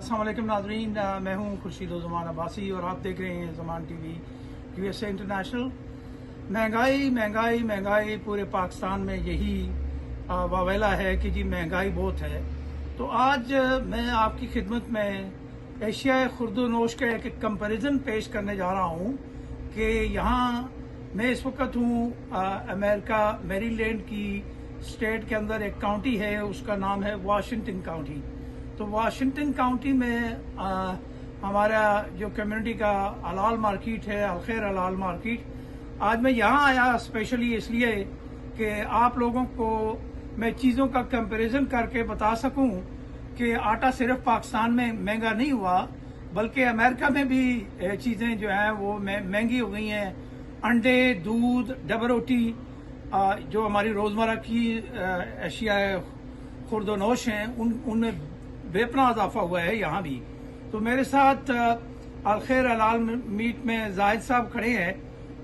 अस्सलाम वालेकुम नाज़रीन, मैं हूं खुर्शीद ज़मान अब्बासी और आप देख रहे हैं ज़मान टीवी USA इंटरनेशनल। महंगाई महंगाई महंगाई पूरे पाकिस्तान में यही वावेला है कि जी महंगाई बहुत है। तो आज मैं आपकी खिदमत में एशिया खुर्दोनोश का एक कंपैरिजन पेश करने जा रहा हूं कि यहाँ मैं इस वक्त हूँ अमेरिका मैरीलैंड की स्टेट के अंदर एक काउंटी है, उसका नाम है वाशिंगटन काउंटी। तो वाशिंगटन काउंटी में हमारा जो कम्युनिटी का हलाल मार्केट है, अलखैर हलाल मार्केट, आज मैं यहाँ आया स्पेशली इसलिए कि आप लोगों को मैं चीज़ों का कंपैरिजन करके बता सकूं कि आटा सिर्फ पाकिस्तान में महंगा नहीं हुआ बल्कि अमेरिका में भी चीज़ें जो हैं वो महंगी हो गई हैं। अंडे, दूध, डबल रोटी, जो हमारी रोज़मर्रा की अशिया खुर्दोनोश हैं उनमें बेपनाह इजाफा हुआ है यहाँ भी। तो मेरे साथ अलखैर हलाल मीट में जाहिद साहब खड़े हैं।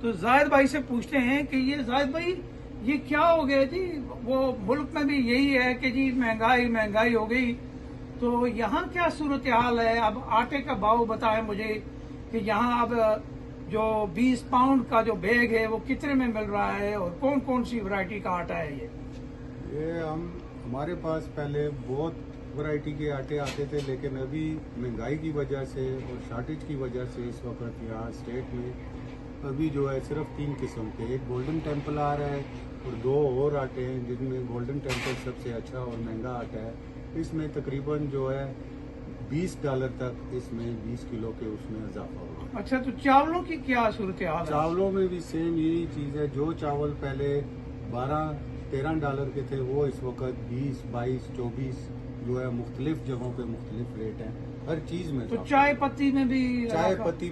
तो जाहिद भाई से पूछते हैं कि ये जाहिद भाई ये क्या हो गया जी, वो मुल्क में भी यही है कि जी महंगाई महंगाई हो गई, तो यहाँ क्या सूरत हाल है? अब आटे का भाव बताएं मुझे कि यहाँ अब जो 20 पाउंड का जो बैग है वो कितने में मिल रहा है और कौन कौन सी वैरायटी का आटा है ये? हमारे पास पहले बहुत वैरायटी के आटे आते थे, लेकिन अभी महंगाई की वजह से और शॉर्टेज की वजह से इस वक्त यहाँ स्टेट में अभी जो है सिर्फ 3 किस्म के, एक गोल्डन टेम्पल आ रहा है और 2 और आटे हैं जिनमें गोल्डन टेम्पल सबसे अच्छा और महंगा आटा है। इसमें तकरीबन जो है $20 तक इसमें 20 किलो के उसमें इजाफा होगा। अच्छा, तो चावलों की क्या सूरत हाल है? चावलों में भी सेम यही चीज़ है। जो चावल पहले $12-13 के थे वो इस वक्त 20, 22, 24 जो है मुख्तलिफ जगहों पे मुख्तलिफ रेट हैं हर चीज में। तो चाय पत्ती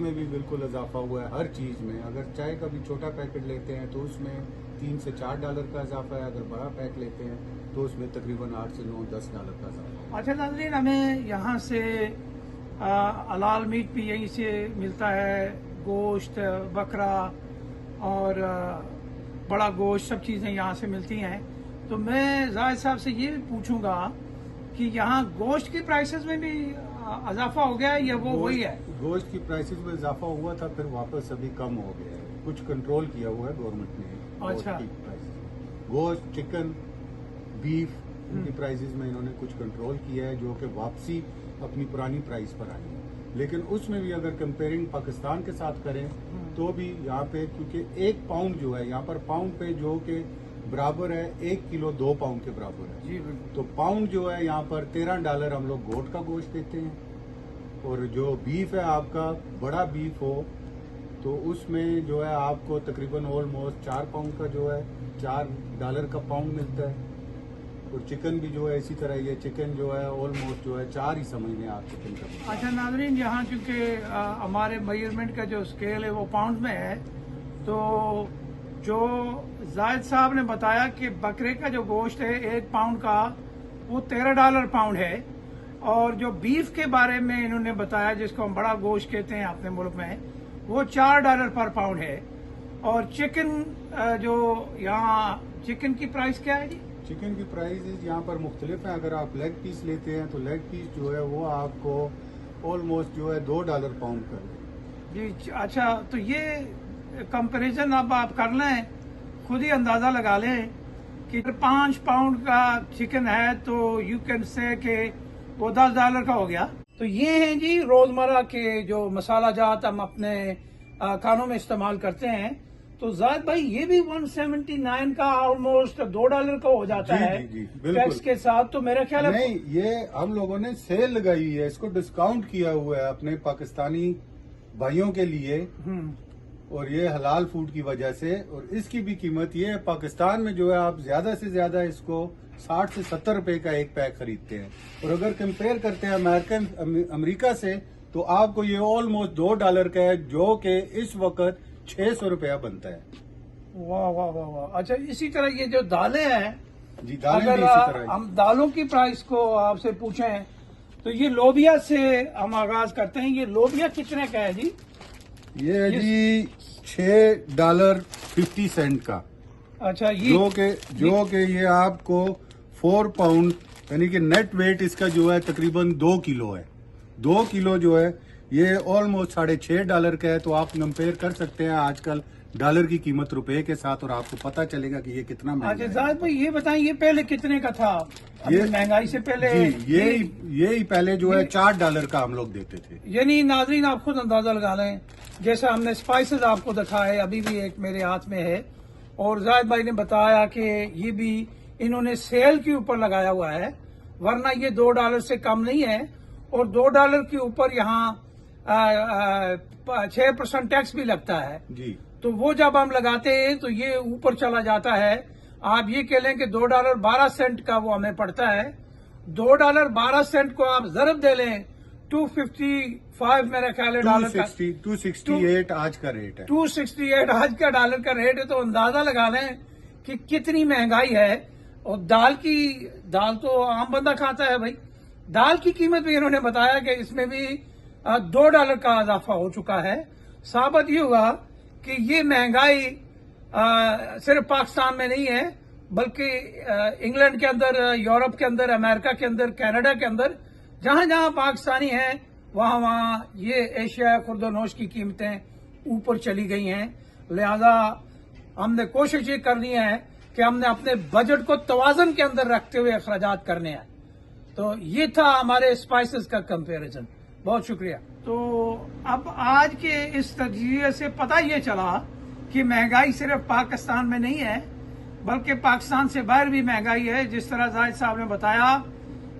में भी बिल्कुल इजाफा हुआ है हर चीज में। अगर चाय का भी छोटा पैकेट लेते हैं तो उसमें $3 से $4 का इजाफा है, अगर बड़ा पैक लेते हैं तो उसमें तकरीबन $8 से $9-10 का इजाफा। अच्छा नाज़रीन, हमें यहाँ से हलाल मीट भी यहीं से मिलता है, गोश्त, बकरा और बड़ा गोश्त, सब चीज़ें यहाँ से मिलती हैं। तो मैं जाहिद साहब से ये पूछूंगा कि यहाँ गोश्त की प्राइसेस में भी इजाफा हो गया है या वो वही है? गोश्त की प्राइसेस में इजाफा हुआ था, फिर वापस अभी कम हो गया है। कुछ कंट्रोल किया हुआ है गवर्नमेंट ने। अच्छा। गोश्त, चिकन, बीफ, इनकी प्राइसेस में इन्होंने कुछ कंट्रोल किया है जो कि वापसी अपनी पुरानी प्राइस पर आई है। लेकिन उसमें भी अगर कंपेयरिंग पाकिस्तान के साथ करें तो भी यहाँ पे, क्योंकि 1 पाउंड जो है यहाँ पर पाउंड पे जो कि बराबर है 1 किलो 2 पाउंड के बराबर है जी। तो पाउंड जो है यहाँ पर $13 हम लोग गोट का गोश्त देते हैं। और जो बीफ है आपका बड़ा बीफ हो तो उसमें जो है आपको तकरीबन ऑलमोस्ट 4 पाउंड का जो है $4 का पाउंड मिलता है। और चिकन भी जो है इसी तरह, ये चिकन जो है ऑलमोस्ट जो है 4 ही समझ लें आप चिकन का। अच्छा नाज़रीन, यहाँ क्योंकि हमारे मेजरमेंट का जो स्केल है वो पाउंड में है, तो जो जाहिद साहब ने बताया कि बकरे का जो गोश्त है 1 पाउंड का वो $13 पाउंड है, और जो बीफ के बारे में इन्होंने बताया जिसको हम बड़ा गोश्त कहते हैं अपने मुल्क में, वो $4 पर पाउंड है। और चिकन जो यहाँ चिकन की प्राइस क्या है जी? चिकन की प्राइस यहाँ पर मुख्तलिफ है। अगर आप लेग पीस लेते हैं तो लेग पीस जो है वो आपको ऑलमोस्ट जो है $2 पाउंड कर जी। अच्छा, तो ये कंपैरिजन अब आप कर लें, खुद ही अंदाजा लगा लें कि 5 पाउंड का चिकन है तो यू कैन से कि वो $10 का हो गया। तो ये हैं जी रोजमर्रा के जो मसाला जात हम अपने खानों में इस्तेमाल करते हैं। तो जाहिद भाई ये भी 179 का ऑलमोस्ट $2 का हो जाता है टैक्स के साथ। तो मेरा ख्याल है नहीं, ये हम लोगों ने सेल लगाई है, इसको डिस्काउंट किया हुआ है अपने पाकिस्तानी भाइयों के लिए, और ये हलाल फूड की वजह से। और इसकी भी कीमत ये है, पाकिस्तान में जो है आप ज्यादा से ज्यादा इसको 60 से 70 रुपए का एक पैक खरीदते हैं, और अगर कंपेयर करते हैं अमेरिका से तो आपको ये ऑलमोस्ट $2 का है, जो कि इस वक्त 600 रुपया बनता है। वाह वाह वाह वाह। अच्छा, इसी तरह ये जो दालें हैं जी, दालें अगर भी इसी तरह हम दालों की प्राइस को आपसे पूछें तो ये लोबिया से हम आगाज करते हैं। ये लोबिया कितने का है जी? ये है जी $6.50 का। अच्छा, ये जो कि ये आपको 4 पाउंड यानी कि नेट वेट इसका जो है तकरीबन 2 किलो है। 2 किलो जो है ये ऑलमोस्ट $6.5 का है। तो आप कंपेयर कर सकते हैं आजकल डॉलर की कीमत रुपए के साथ और आपको पता चलेगा कि ये कितना महंगा अच्छा है। जाहिद भाई ये बताइए ये पहले कितने का था? ये अभी महंगाई से पहले जी ये ही पहले जो है $4 का हम लोग देते थे। यानी नाजरीन आप खुद अंदाजा लगा लें, जैसा हमने स्पाइसेस आपको दिखाए, अभी भी एक मेरे हाथ में है और जाहिद भाई ने बताया कि ये भी इन्होंने सेल के ऊपर लगाया हुआ है, वरना ये $2 से कम नहीं है और $2 के ऊपर यहाँ 6% टैक्स भी लगता है। जी तो वो जब हम लगाते हैं तो ये ऊपर चला जाता है। आप ये कह लें कि $2.12 का वो हमें पड़ता है। $2.12 को आप जरब दे लें 255 मेरा ख्याल है डॉलर का, 268 आज का रेट है। 268 आज का डॉलर का रेट है। तो अंदाजा लगा लें कि कितनी महंगाई है। और दाल तो आम बंदा खाता है भाई। दाल की कीमत भी इन्होंने बताया कि इसमें भी $2 का इजाफा हो चुका है। साबित ये हुआ कि ये महंगाई सिर्फ पाकिस्तान में नहीं है, बल्कि इंग्लैंड के अंदर, यूरोप के अंदर, अमेरिका के अंदर, कनाडा के अंदर, जहां जहां पाकिस्तानी हैं वहां ये एशिया खुर्दोनोश की कीमतें ऊपर चली गई हैं। लिहाजा हमने कोशिश ये करनी है कि हमने अपने बजट को तवाजन के अंदर रखते हुए अखराजात करने हैं। तो ये था हमारे स्पाइसेस का कंपैरिजन। बहुत शुक्रिया। तो अब आज के इस तजरिए से पता ये चला कि महंगाई सिर्फ पाकिस्तान में नहीं है, बल्कि पाकिस्तान से बाहर भी महंगाई है। जिस तरह जाहिद साहब ने बताया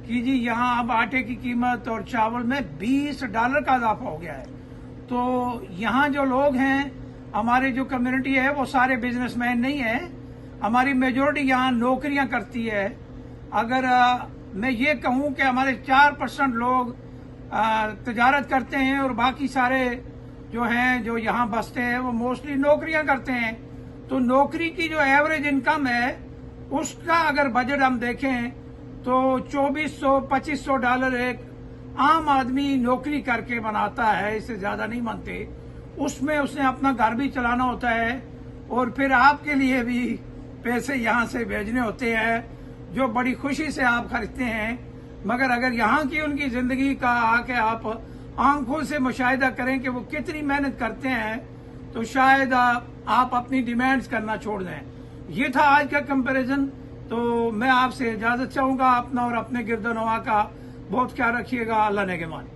कि जी यहाँ अब आटे की कीमत और चावल में $20 का इजाफा हो गया है। तो यहाँ जो लोग हैं, हमारी जो कम्युनिटी है, वो सारे बिजनेसमैन नहीं है। हमारी मेजोरिटी यहाँ नौकरियां करती है। अगर मैं ये कहूँ कि हमारे 4% लोग तजारत करते हैं और बाकी सारे जो हैं जो यहाँ बसते हैं वो मोस्टली नौकरियां करते हैं। तो नौकरी की जो एवरेज इनकम है उसका अगर बजट हम देखें तो $2400-2500 एक आम आदमी नौकरी करके बनाता है, इससे ज्यादा नहीं बनते। उसमें उसने अपना घर भी चलाना होता है और फिर आपके लिए भी पैसे यहाँ से भेजने होते हैं, जो बड़ी खुशी से आप खरीदते हैं। मगर अगर यहाँ की उनकी जिंदगी का आके आप आंखों से मुशाहिदा करें कि वो कितनी मेहनत करते हैं, तो शायद आप अपनी डिमांड्स करना छोड़ दें। ये था आज का कंपैरिजन। तो मैं आपसे इजाजत चाहूंगा। अपना और अपने गिरदोनवा का बहुत ख्याल रखिएगा। अल्लाह ने के मान।